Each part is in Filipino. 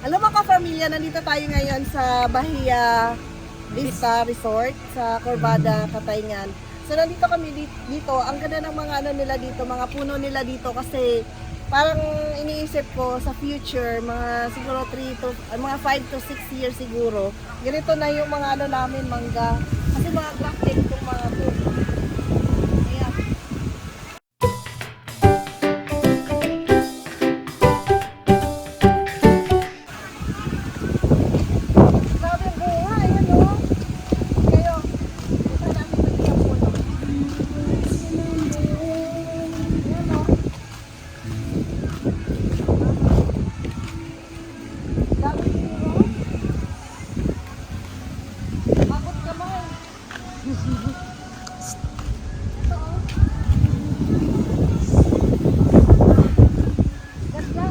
Alam mo ka-pamilya, nandito tayo ngayon sa Bahia Vista Resort sa Corvada, Catayngan. So nandito kami dito, ang ganda ng mga ano nila dito, mga puno nila dito kasi parang iniisip ko sa future, mga siguro 5 to 6 years siguro. Ganito na yung mga ano namin, mangga. Kasi mga grafting itong mga to. Ayan. Grabe ang bunga, ayan o. Kayo, ito namin ba yung puno? Ayan o. Dami siguro. Bakot kamay. Ito o. Ganda.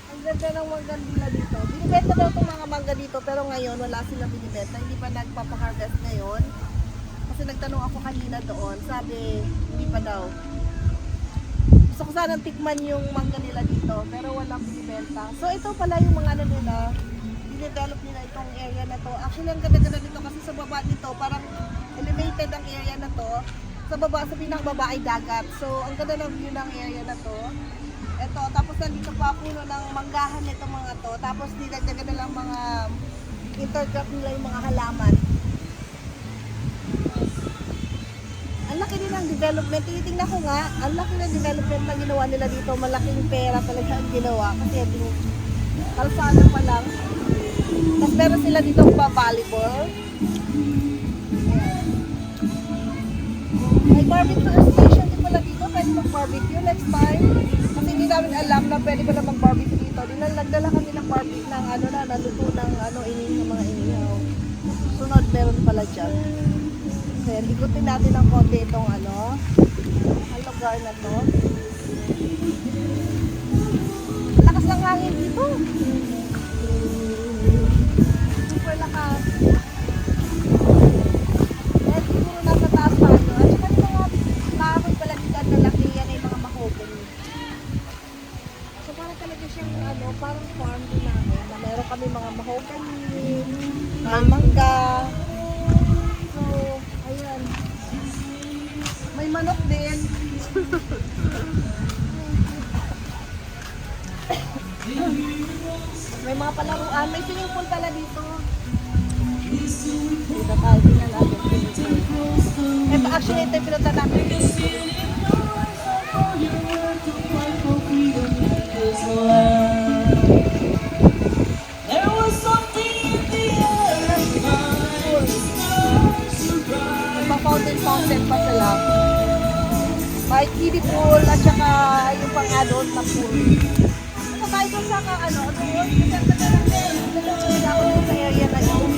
Ang ganda ng mangga nila dito. Binibenta daw itong mga mangga dito pero ngayon wala silang binibenta. Hindi pa nagpapaharvest ngayon. Kasi nagtanong ako kanina doon. Sabi, hindi pa daw. Gusto ko sanang tikman yung mangga nila dito pero walang binibenta. So ito pala yung mga ano nila. Dinevelop nila itong area na to. Actually ang ganda-ganda dito kasi sa baba nito parang elevated ang area na to. Sa baba, sa pinakababa ay dagat. So ang ganda ng view ng area na to. Ito, tapos nandito pa puno ng manggahan nito mga to. Tapos dinagdagan na lang mga intercrop nila yung mga halaman. Ang laki din ng development. Tinitingnan ko nga, ang laki ng development na ginawa nila dito. Malaking pera talaga ang ginawa. Kasi yung kalsada pa lang. Tapos meron sila dito pa-volleyball. May barbecue station din pala dito. Pwede mag-barbecue next time. Kasi hindi namin alam na pwede pala mag-barbecue dito. Nagdala kami ng barbecue ng ano na, naluto ng ano, ng mga inihaw. Sunod meron pala dyan. Kaya ikutin natin ng konti itong ano, ang lugar na to. Lakas ng hangin dito. Super lakas. Kaya siguro nasa taas pa ano. At saka yung mga kahoy pala dito na laki, yan ay mga mahogany. So parang talaga siyang ano, parang farm din namin. Na meron kami mga mahogany, mga mangga. So, ayan. May manok din. May mga palaruan. May swimming pool pala dito. Dito tayo. Tingnan natin. Actually, ito yung pinunta namin. Fountain pa sila. May kiddie pool at saka yung pang-adult na pool. Ito tayo doon sa ano, doon. Kasi ako sa area na yun.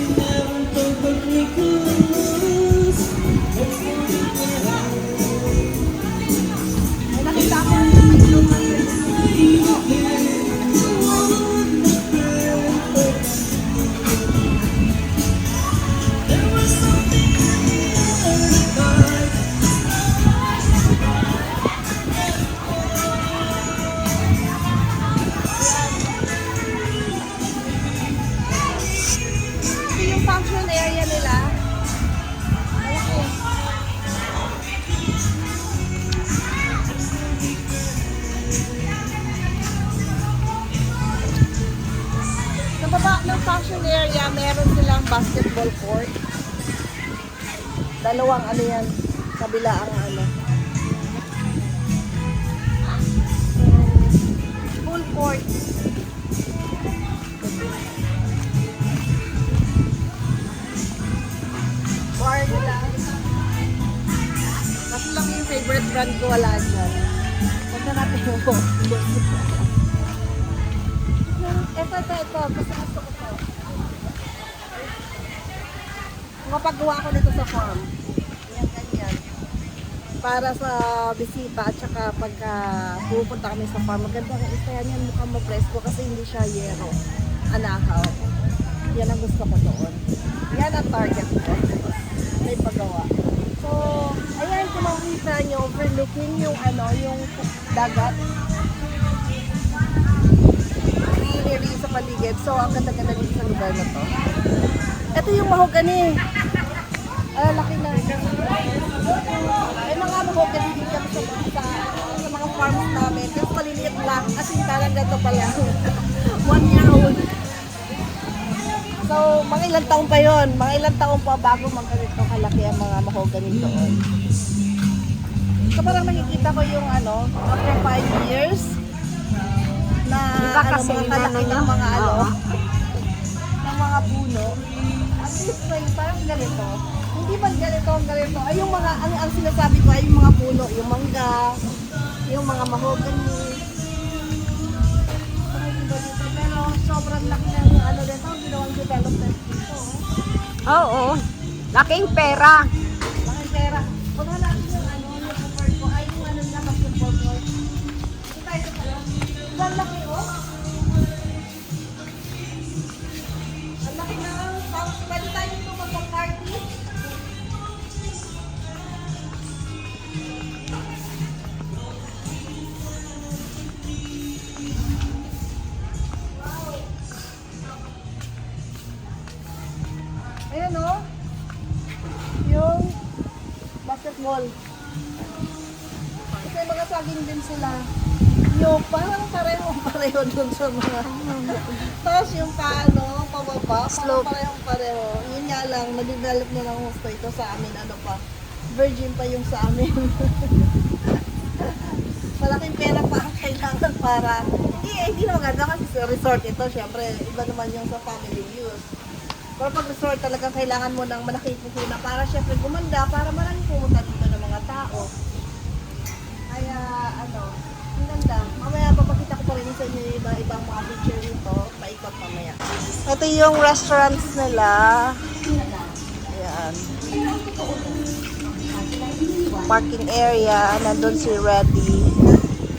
May nakita ako function area nila. Malaki. Sa baba ng function area, meron silang basketball court. Dalawang ano yan, kabila ang ano. Full court. Bar nila. Kasi lang yung favorite brand ko wala dyan. Punta natin yung ito. Gusto ko to. Mapagawa ko nito sa farm. Yan, ganyan. Para sa bisita at saka pagka pupunta kami sa farm. Maganda ang isayan yan. Mukhang mapresko kasi hindi siya yero. Anakaw. Yan ang gusto ko doon. Yan ang target ko. May pagawa. So, ayan, kung makikita nyo, overlooking yung ano, yung dagat. Green. greenery sa paligid. So, ang ganda-ganda dito sa lugar na to. Ito yung mahogany. Laki na. Ay, mga mahogany din kami sa mga farms namin. Kasi maliliit lang. Kasi parang ganito pala. 1 year old. So, mga ilang taon pa yon, mga ilang taon pa bago magganito kalaki ang mga mahogany doon. So, parang nakikita ko yung after 5 years, na Diba kasi mga yung kalaki ng no? mga Oo. ng mga puno. At least parang ganito. Hindi man ganito ang ganito. Ay yung mga, ang sinasabi ko ay yung mga puno, yung mangga, yung mga mahogany. Pero sobrang laki ng dito, ginawang development dito. Oo. Laking pera. Laking pera. Kung natin yung support ko, ay yung na mag-support ko. Ito pala. Ang laki Ang laki na pwede tayo dito magpa-party. Ayan yung basketball. Kasi mga saging din sila. Yung parang pareho dun sa mga. Tapos yung pababa, Slope. parang pareho. Yun nga lang, na-develop na ng gusto ito sa amin. Virgin pa yung sa amin. Malaking pera pa ang kailangan para, hindi na maganda kasi sa resort ito, syempre, iba naman yung sa family use. Pero pag resort talagang kailangan mo ng malaking puhunan para syempre gumanda, para maraming pumunta dito ng mga tao. Kaya, ang ganda. Mamaya papakita ko pa rin sa inyo yung ibang mga picture nito. Paikot mamaya. Ito yung restaurants nila. Ayan. Parking area. Nandun si Reddy.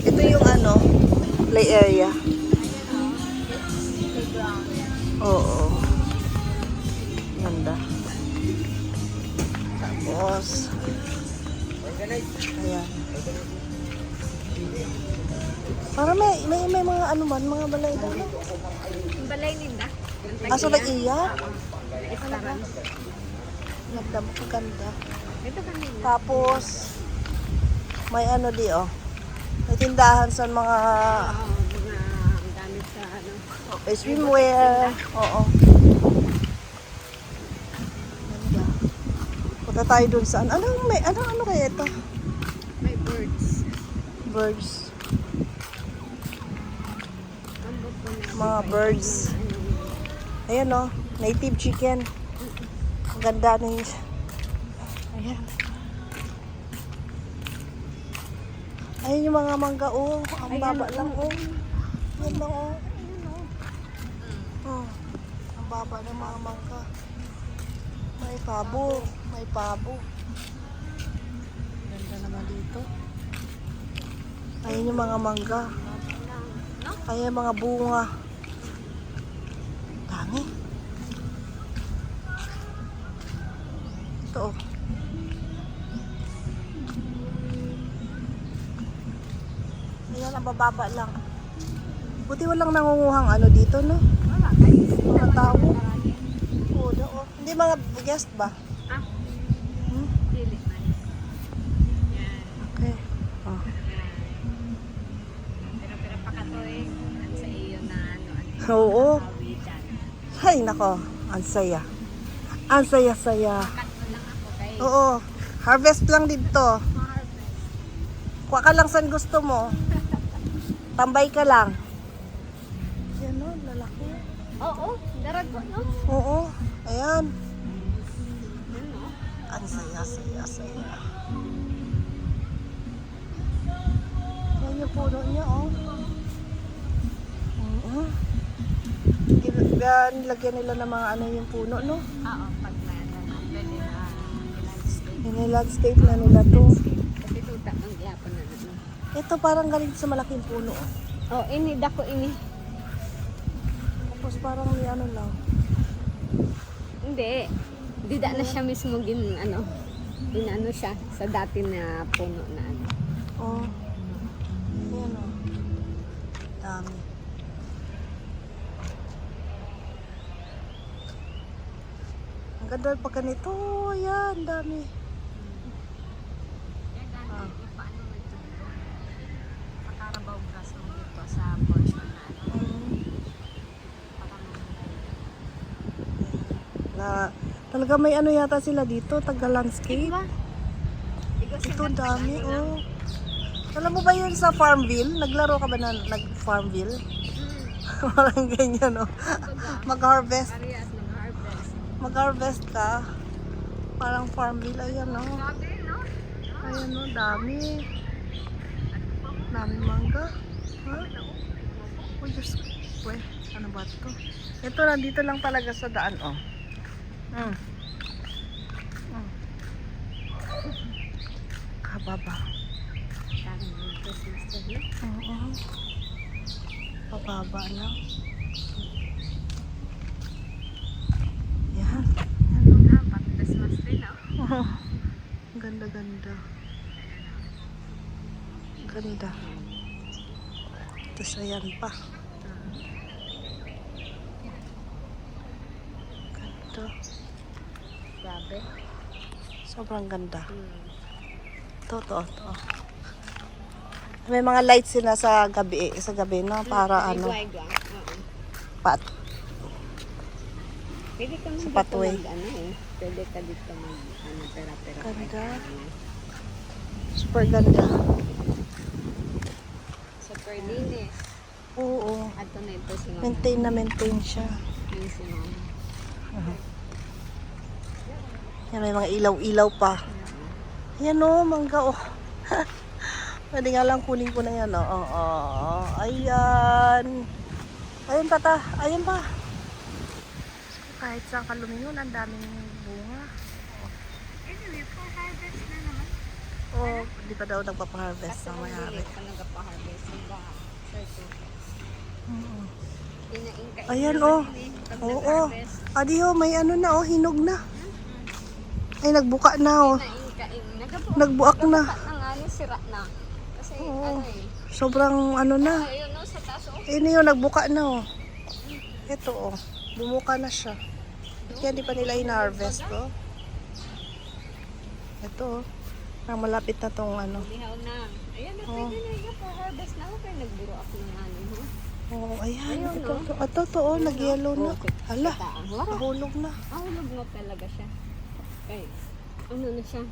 Ito yung play area. Oo. Ganda. Tapos, ayan. Para may mga mga balay doon. Yung balay ninda. Aso nag-iyak? Restaurant. Ganda mo, ganda. Ito kanina. Tapos, may may tindahan sa mga Mga gamit sa swimwear. Oo. Ganda. Punta tayo dun sa ano kaya ito? May birds. Birds. Ambot ko na. Mga birds. Ayan native chicken. Ang ganda na yun. Ayan. Ayan yung mga mangga ang baba lang Yan lang ang baba ng mga mangga. May pabo. Ganda naman dito. Ayan yung mga mangga. Ayan yung mga bunga. Dami. Ito Ayan, ang bababa lang. Buti walang nangunguhang dito, no? Wala kayo. Mga tao. Hindi mga guest ba? Ah, Hmm? dili man. Yan. Okay. Oh. Pero pakatoy. Ang sa iyo na Oo. awitan. Hay, nako. Ang saya. Ang saya-saya. Pakat mo lang ako kay Oo. Harvest lang dito. harvest. Kuha ka lang saan gusto mo. Tambay ka lang. Yan lalaki. Oo, darago no? Oo. Ayan. Yan no? Ang saya. Yan yung puno niya, Oo. Nilagyan nila ng mga yung puno, no? Oo, pag may pwede na landscape. Landscape na nila to. Kasi tuta ang yapon na Ito parang galing sa malaking puno. Oh, ini dako ini. Tapos parang may lang. Hindi. Dida na siya mismo ginano siya sa dati na puno na Oh. Ayan Dami. Ang ganda pa ganito. Yan, dami. Yan dati, paano mo ito? Sa Carabao Gas mo dito sa portion na ano. Na, talaga may ano yata sila dito, taga landscape. Diba? Ito dami, oh. Alam mo ba yun sa Farmville? Naglaro ka ba na nag-Farmville? Parang ganyan, oh. Mag-harvest. Areas ng harvest. Mag-harvest ka. Parang Farmville, ayan, oh. Grabe, no? Ayan, oh, dami. Dami mangga. Ha? Oh, Diyos ko. Weh, ano ba ito? Ito, nandito lang talaga sa daan, oh. Kababa. Parang may Christmas tree. Oo. Pababa lang. Yan. Ah, pang Christmas tree na. Ang ganda-ganda. Ganda. Tapos ayan pa. Ganda. Grabe. Sobrang ganda. Ito. May mga lights sila sa gabi, no? Para ano, Igwa-igwa. Oo. pat. Pwede ka Sa dito pathway. ano eh. Pwede ka dito ano, pera-pera. Ganda. Super ganda. Super linis. Oo. At na ito si Mama. Maintain siya. Yun si Mama. Yan, may mga ilaw-ilaw pa. Yan o, mangga o. Pwede nga lang kunin ko na yan o. Ayan. Ayan pa. Kahit saan ka lumingon, ang daming bunga. Anyway, for harvest na naman. Oh, di pa daw nagpapaharvest Kasi ng hindi mayari. pa nagpa-harvest. Diba? Inaingka. Ayan o. Oo. Adiho, may ano na o, hinog na. Ay, nagbuka na o. Nagbuak na. Ang ano, sira na. Kasi Oo. ano eh. Sobrang ano na. Ayun no, sa taso. Ini yun, nagbuka na o. Ito o. Bumuka na siya. Kaya di pa nila in-harvest o. Ito o. Malapit na tong ano. Lihaw na. Ayan na, Oo. pwede na yun. For harvest na ako. Kaya nagburo ako ng ano. Oo, ayan. Ayun, Ito, no? ito o. Nag-yellow na. Hala, Wala. nahulog na. Ahulog mo talaga siya. Okay. Ano na siya?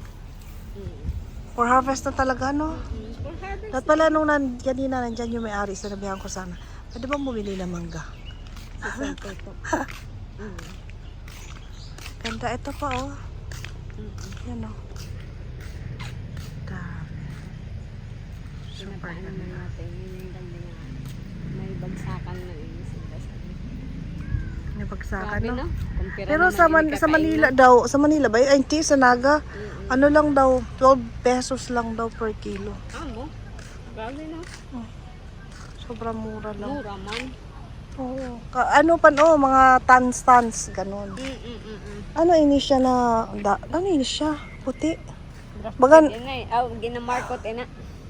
For harvest na talaga, no? For harvest. Dapat pala nung kanina nandyan yung may-ari, sinabihan ko sana. Pwede bang bumili ng mangga? Sisente ko. Ganda, ito pa oh. Yan oh. Dami. Super Pinapaano ganda. na natin. Yun yung ganda nga. May bagsakan na yun. Nabagsakan, Grabe, no? no? Kumpira Pero na sa, namin sa kakain Manila na. daw, sa Manila ba? Ay, hindi, sa Naga. Ano lang daw, 12 pesos lang daw per kilo. Ah, mo? Grabe, no? Sobrang mura lang. Mura man. Oo. Ano pa no, mga tans, ganun. Ano ini siya na, ano ini siya? Puti. Bagan- Bagan. Oh, ginamarkot na.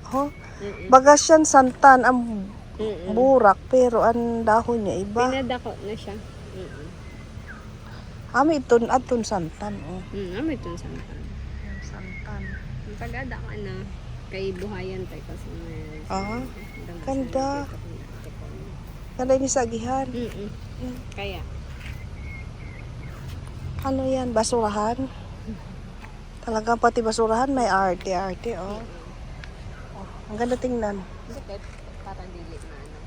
Ho? Bagas yan santan, ang burak, pero ang dahon niya iba. Pinadako na siya. Ami aton santan, oh. May itong santan. Yung santan. Ang tagada ka na kay buhayan tayo kasi may... Ah, ganda. Ganda ni sagihan. Kaya. Ano yan, basurahan? Talagang pati basurahan may arte, oh. Oh, ang ganda tingnan. Bakit? Para dili na ano.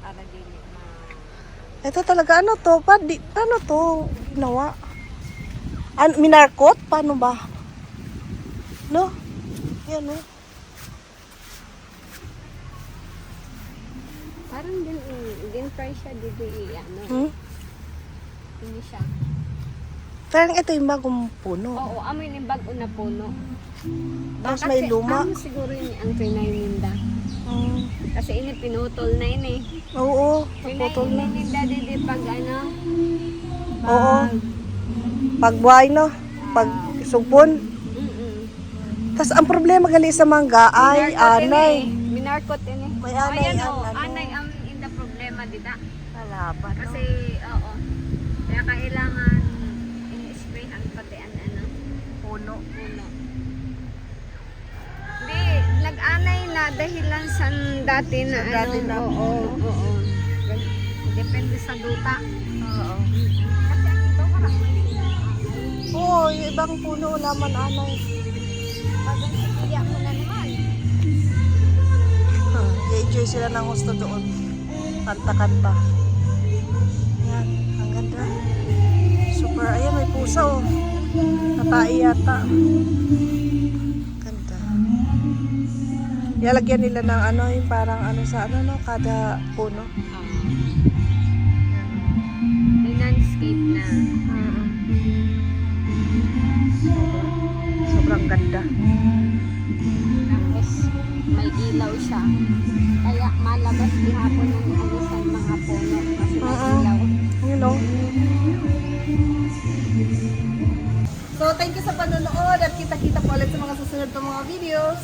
Para dili na... Ito talaga, ano to? Ano to? Ginawa? Minarkot? Paano ba? No? Yan, no? Parang din-fry siya dito ano. Hindi siya. Parang ito yung bagong puno. Oo, amoy ni bago na puno. Tapos may luma. Ano siguro yun ang pinayninda. Kasi ini pinutol na yun eh. Oo, naputol na. Pinayninda dito pag ano. Oo. Pagbuhay, no? Pag supon. Tapos ang problema gali sa mangga ay anay. Minarkot ini. May anay, Ayan o, ano. anay ang inda problema dita. Malaban, no? Kasi, oo. Kaya kailangan puno. Puno. Hindi, nag-anay na dahilan sa dati na Sa dati na puno. oo. Depende sa duta. Oo. Kasi ang ito parang may Oo, yung ibang puno wala man anay. Bagang siya mo na naman. I-enjoy sila ng gusto doon. Kanta-kanta. Yan, ang ganda. Super, ayan may pusa oh. Natai yata. Ganda. Ilalagyan nila ng ano, yung parang ano sa ano no, kada puno. May landscape na. Sobrang ganda. Tapos may ilaw siya. Kaya malabas ihapon ng ano sa mga puno kasi may ilaw. You know. So, thank you sa panonood at kita-kita po ulit sa mga susunod na mga videos.